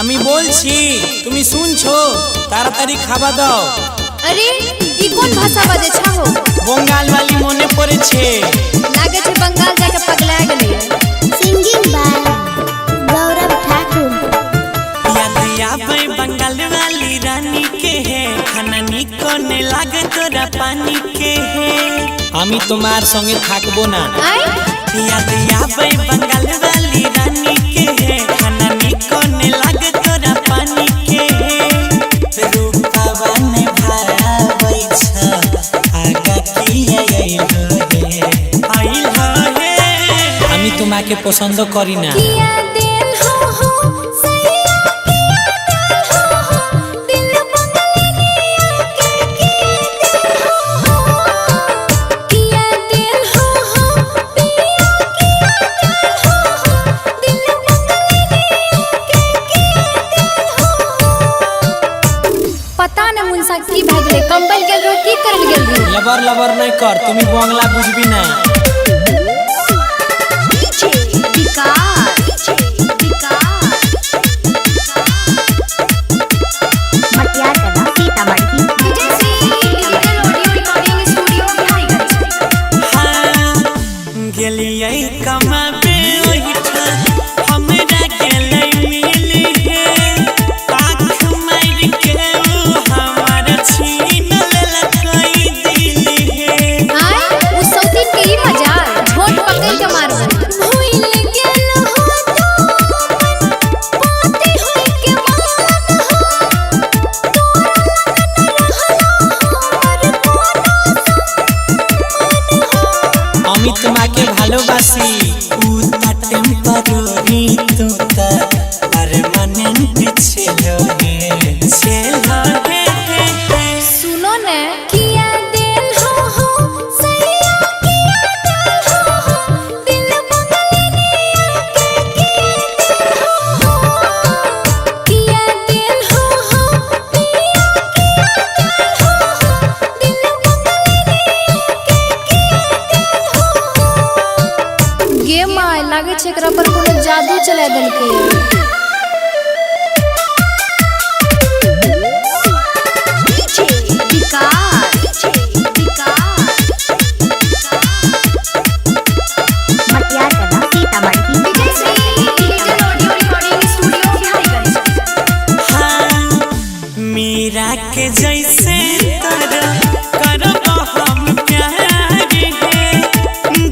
আমি বলছি তুমি শুনছো, তাড়াতাড়ি খাবার দাও। अरे ई कोन भाषा बाजे छाहो? बंगाल वाली मने पड़ेছে। लागे छे बंगाल जाके पगला गेली। सिंगिंग बाय गौरव ठाकुर। याद आवे बंगाल वाली रानी के है, खाना निको ने लागे तोरा पानी के है। আমি তোমার সঙ্গে থাকবো না। आई याद आवे बंगाल वाली रानी के है, खाना निको ने लागे तोरा पानी के है। रूपवा ने भावै छ आगा किए आइल हे। আমি তোমাকে পছন্দ করি না। किया दिल हो सैया किया दिल हो, दिल बंगलिया के किया दिल हो पिया किया दिल बंगलिया के किया पता न मुनसा की भाग गेले, कंबल गेल रो की करल गेल रो। लबर लबर नहीं कर, तुम्हें बंगला बुझबी नहीं। कमाबे ओहिठा हमरा गेलै मिली हे, आँख मार के हमार छीन लेलकै दिल हे। आय उ सौतीन के ई मजाल झोट पकड़ के मारबो। भूल गेल हो तो पाती होई के मान हो, तोरा लगन रहलो हमर कोनो আমি তোমাকে ভালোবাসি। উতা টেম্পোরারি তোতা পার্মানেন্ট ছিল হে, ছিল হে। सुनो न किया दिल हो सैया किया दिल हो, दिल बंगलिया के किया दिल हो पिया किया दिल बंगलिया के किया गे माय लागे छे एकरा पर कोनो जादू चला देलकै। मीरा के जैसे करो हम प्यार हे,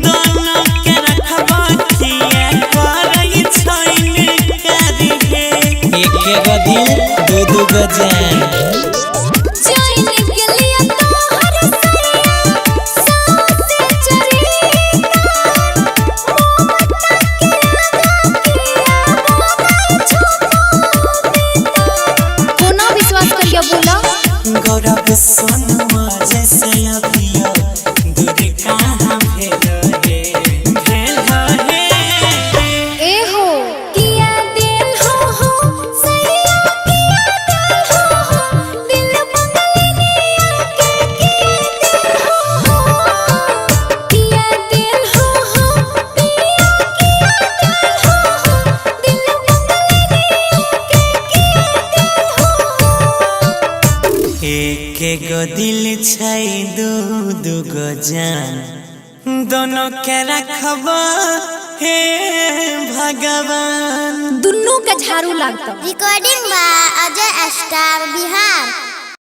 दोनों के रखबा किया करई छैन करी हे। एक गो दिल दो दो गो जान। जाइन गेलिया तोहर सैया साथे चरी कोना विश्वास करिया बोला। गौरव सोनुआ जैसे अभियो दूर कहाँ भेल हे, भेल हे। ए हो किया दिल हो सैया किया दिल हो, दिल बंगलिया के किया दिल हो पिया किया दिल बंगलिया के किया एक गो दिल छै दू दू गो जान, दोनों के रखबा हे भगवान। दुन्नू के झाड़ू लागत। Recording by Ajay